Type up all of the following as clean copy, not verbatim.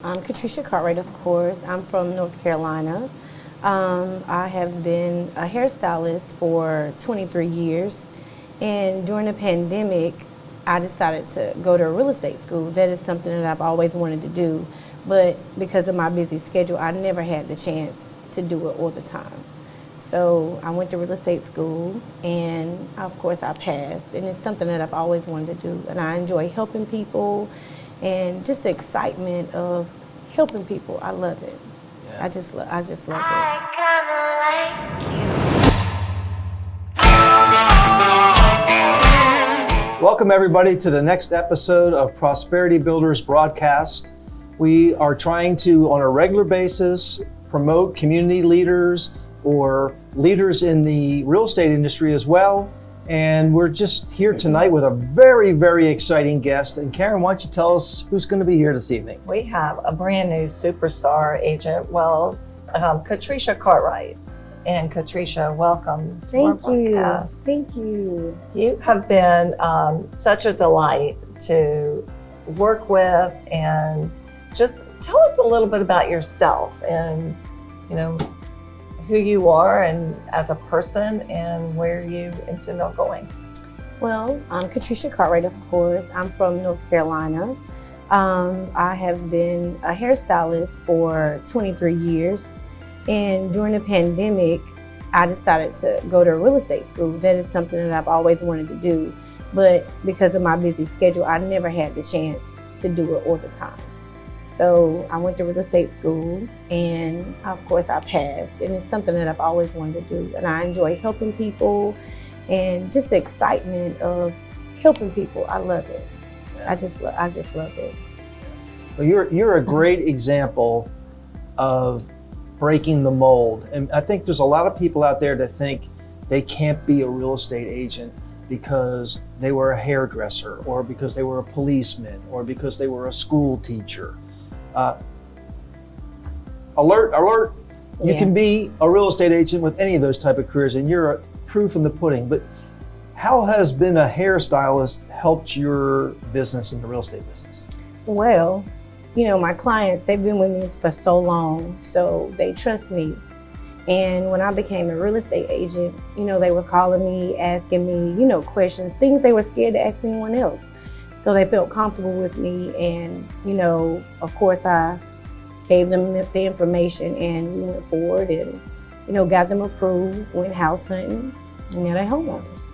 I'm Katresha Cartwrights, of course. I'm from North Carolina. I have been a hairstylist for 23 years, and during the pandemic, I decided to go to a real estate school. That is something that I've always wanted to do, but because of my busy schedule, I never had the chance to do it all the time. So I went to real estate school, and of course I passed, and it's something that I've always wanted to do, and I enjoy helping people and just the excitement of helping people. I love it. Yeah. I just love it. Welcome everybody to the next episode of Prosperity Builders Broadcast. We are trying to, on a regular basis, promote community leaders or leaders in the real estate industry as well. And we're just here tonight with a very, very exciting guest. And Karen, why don't you tell us who's going to be here this evening? We have a brand new superstar agent, Katresha Cartwrights. And Katresha, welcome to our podcast. Thank you. You have been such a delight to work with, and just tell us a little bit about yourself and, who you are and as a person and where you intend on going. Well, I'm Katresha Cartwrights, of course. I'm from North Carolina. I have been a hairstylist for 23 years. And during the pandemic, I decided to go to a real estate school. That is something that I've always wanted to do. But because of my busy schedule, I never had the chance to do it all the time. So I went to real estate school, and of course I passed. And it's something that I've always wanted to do. And I enjoy helping people and just the excitement of helping people. I love it. I just love it. Well, you're a great example of breaking the mold. And I think there's a lot of people out there that think they can't be a real estate agent because they were a hairdresser, or because they were a policeman, or because they were a school teacher. Alert, you can be a real estate agent with any of those type of careers, and you're a proof in the pudding. But how has being a hairstylist helped your business in the real estate business? Well, my clients, they've been with me for so long, so they trust me. And when I became a real estate agent, they were calling me, asking me, questions, things they were scared to ask anyone else. So they felt comfortable with me, and, of course I gave them the information, and we went forward and, got them approved, went house hunting, and now they're homeowners.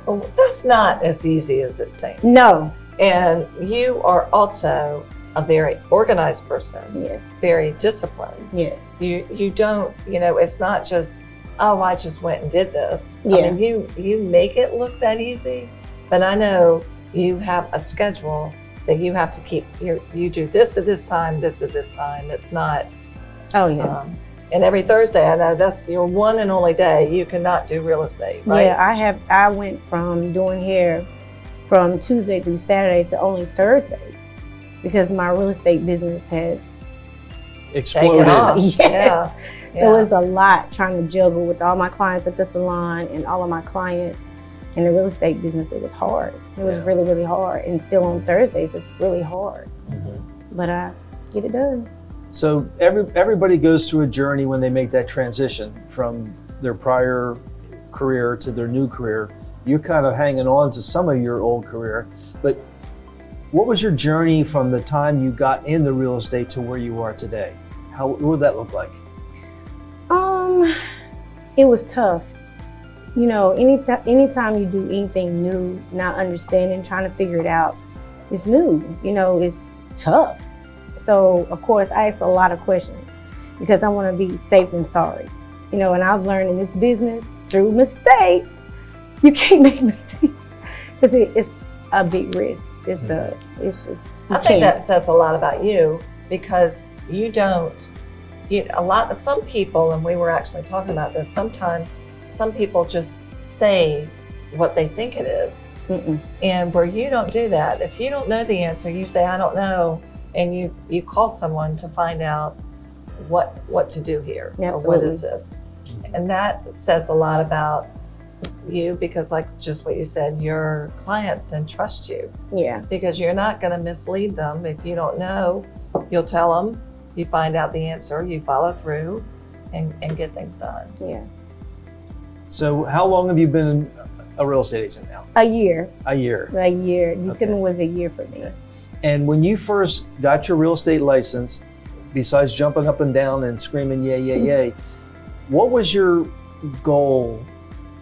Well, that's not as easy as it seems. No. And you are also a very organized person. Yes. Very disciplined. Yes. You don't, it's not just, oh, I just went and did this. Yeah. I mean, you make it look that easy, but I know you have a schedule that you have to keep. You do this at this time, this at this time. It's not. Oh yeah. And every Thursday, I know that's your one and only day you cannot do real estate, right? Yeah, I went from doing hair from Tuesday through Saturday to only Thursdays because my real estate business has Exploded. Taken off. Yes. Yeah. It was a lot trying to juggle with all my clients at the salon and all of my clients in the real estate business. It was hard. It was really, really hard. And still on Thursdays, it's really hard. Mm-hmm. But I get it done. So everybody goes through a journey when they make that transition from their prior career to their new career. You're kind of hanging on to some of your old career, but what was your journey from the time you got into real estate to where you are today? What would that look like? It was tough. Anytime you do anything new, not understanding, trying to figure it out, it's new. It's tough. So, of course, I asked a lot of questions because I want to be safe than sorry. And I've learned in this business through mistakes, you can't make mistakes because it's a big risk. It's just. I think that says a lot about you because you don't. Some people, and we were actually talking about this. Sometimes some people just say what they think it is, and where you don't do that. If you don't know the answer, you say I don't know, and you call someone to find out what to do here. Absolutely. Or what is this, and that says a lot about you because, like just what you said, your clients then trust you. Yeah. Because you're not going to mislead them if you don't know. you'll tell them, you find out the answer, you follow through, and get things done. Yeah. So how long have you been a real estate agent now? A year. A year. A year. December was a year for me. And when you first got your real estate license, besides jumping up and down and screaming, yay, yay, yay, what was your goal?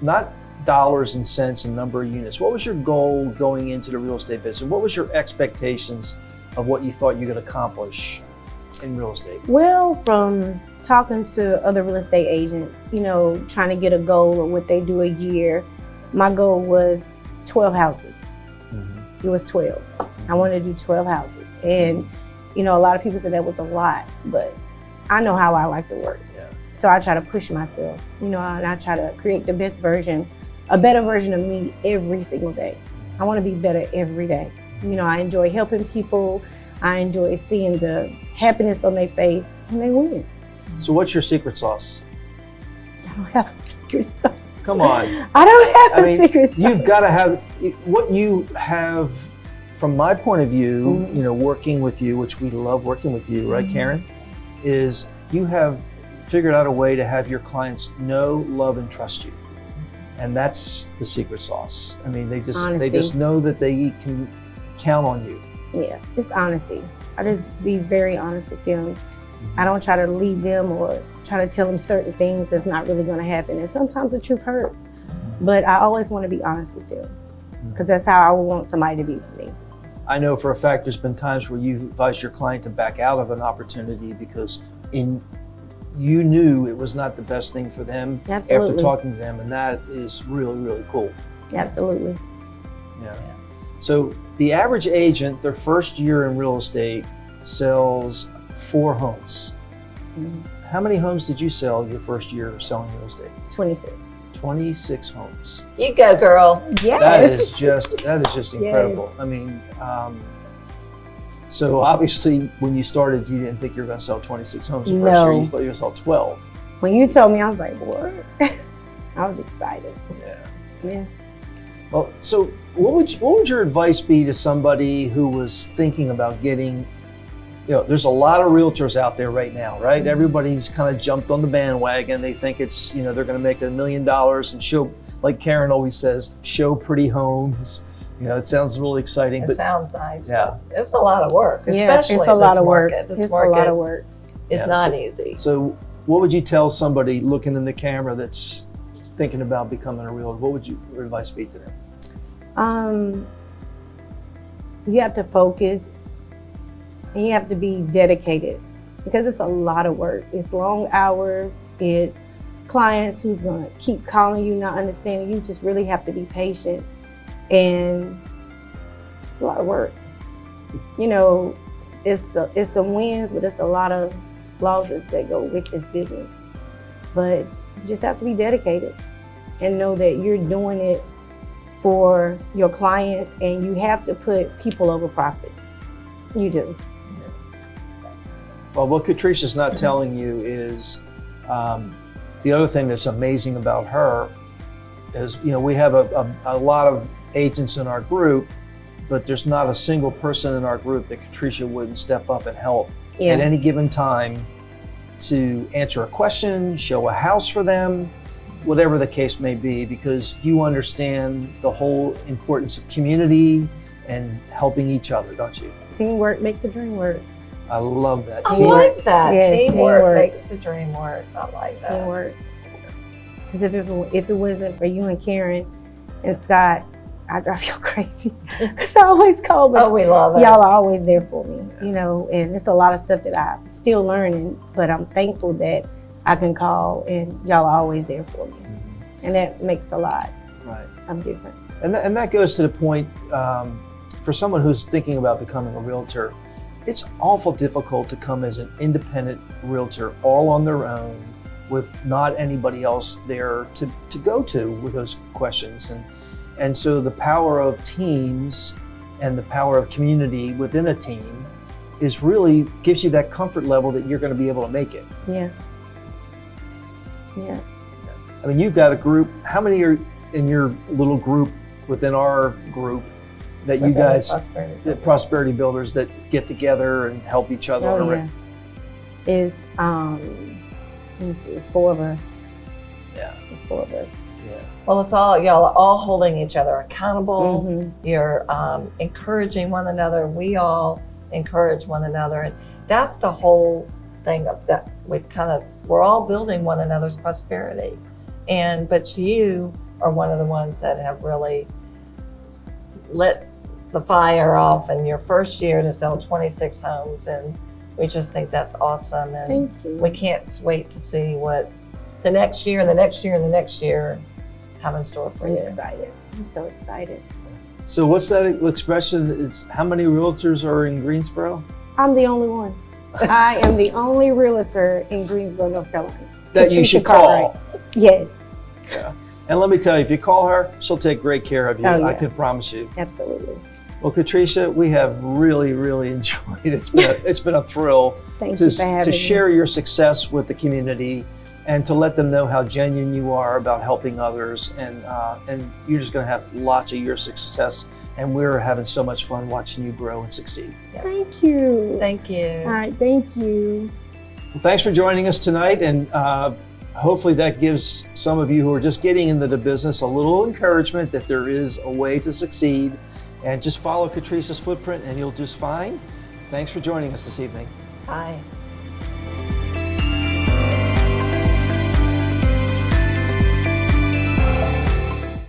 Not dollars and cents and number of units. What was your goal going into the real estate business? What was your expectations of what you thought you could accomplish in real estate? Well, from talking to other real estate agents, you know, trying to get a goal of what they do a year, my goal was 12 houses. It was 12. I wanted to do 12 houses. And, you know, a lot of people said that was a lot, but I know how I like to work. Yeah. So I try to push myself, you know, and I try to create the best version, a better version of me every single day. I want to be better every day. You know, I enjoy helping people. I enjoy seeing the happiness on their face when they win. So what's your secret sauce? I don't have a secret sauce. Come on. I don't have a secret sauce. You've got to have, what you have, from my point of view, you know, working with you, which we love working with you, right, Karen? Is you have figured out a way to have your clients know, love, and trust you. And that's the secret sauce. I mean, they just know that they can count on you. Yeah, it's honesty. I just be very honest with them. I don't try to lead them or try to tell them certain things that's not really going to happen. And sometimes the truth hurts, but I always want to be honest with them because that's how I would want somebody to be for me. I know for a fact there's been times where you've advised your client to back out of an opportunity because you knew it was not the best thing for them. Absolutely. After talking to them, and that is really, really cool. Absolutely. Yeah. So the average agent, their first year in real estate, sells 4 homes. How many homes did you sell your first year of selling real estate? 26. 26 homes. You go, girl. Yes. That is just incredible. Yes. I mean, so obviously when you started, you didn't think you were going to sell 26 homes the first year. You thought you were going to sell 12. When you told me, I was like, what? I was excited. Yeah. Well, so what would your advice be to somebody who was thinking about getting, you know, there's a lot of realtors out there right now, right? Everybody's kind of jumped on the bandwagon. They think it's, you know, they're going to make $1 million and show, like Karen always says, show pretty homes. You know, it sounds really exciting. It sounds nice. Yeah. It's a lot of work, especially it's a lot of work. It's a lot of work. It's not so, easy. So what would you tell somebody looking in the camera that's thinking about becoming a realtor? What would your advice be to them? You have to focus and you have to be dedicated because it's a lot of work. It's long hours. It's clients who's gonna keep calling you, not understanding. You just really have to be patient, and it's a lot of work. You know, it's some wins, but it's a lot of losses that go with this business. But you just have to be dedicated and know that you're doing it for your clients, and you have to put people over profit. You do. Well, what Katresha's not telling you is the other thing that's amazing about her is, you know, we have a lot of agents in our group, but there's not a single person in our group that Katresha wouldn't step up and help at any given time to answer a question, show a house for them, whatever the case may be, because you understand the whole importance of community and helping each other, don't you? Teamwork make the dream work. I love that. I like that. Yes, teamwork makes the dream work. I like that. Teamwork. Because if it wasn't for you and Karen and Scott, I'd drive you crazy. Because I always call, but we love it. Y'all are always there for me, you know, and it's a lot of stuff that I'm still learning, but I'm thankful that I can call and y'all are always there for me. And that makes a lot of difference. And that goes to the point, for someone who's thinking about becoming a realtor, it's awful difficult to come as an independent realtor all on their own with not anybody else there to go to with those questions. And so the power of teams and the power of community within a team is really gives you that comfort level that you're going to be able to make it. Yeah. I mean, you've got a group. How many are in your little group within our group that you Within the guys, prosperity the builders. prosperity builders that get together and help each other. Oh, yeah. It's let me see, it's 4 of us. Yeah. It's 4 of us. Yeah. Well, it's all y'all are all holding each other accountable. Mhm. You're encouraging one another. We all encourage one another, and that's the whole thing of that. We're all building one another's prosperity, but you are one of the ones that have really lit the fire off in your first year to sell 26 homes, and we just think that's awesome. And Thank you. we can't wait to see what the next year and the next year and the next year have in store for I'm you. excited. I'm so excited. So what's that expression? It's how many realtors are in Greensboro? I'm the only one. I am the only realtor in Greensboro, North Carolina. That you Katresha should Cartwright. call. Yes, And let me tell you, if you call her, she'll take great care of you. Oh, yeah. I can promise you. absolutely. Well, Katresha, we have really, really enjoyed it. It's been a thrill Thank you for having to me. share your success with the community and to let them know how genuine you are about helping others. And you're just going to have lots of your success. And we're having so much fun watching you grow and succeed. Thank you. Thank you. All right, thank you. Well, thanks for joining us tonight. And hopefully that gives some of you who are just getting into the business a little encouragement that there is a way to succeed. And just follow Katresha's footprint and you'll just fine. Thanks for joining us this evening. Bye.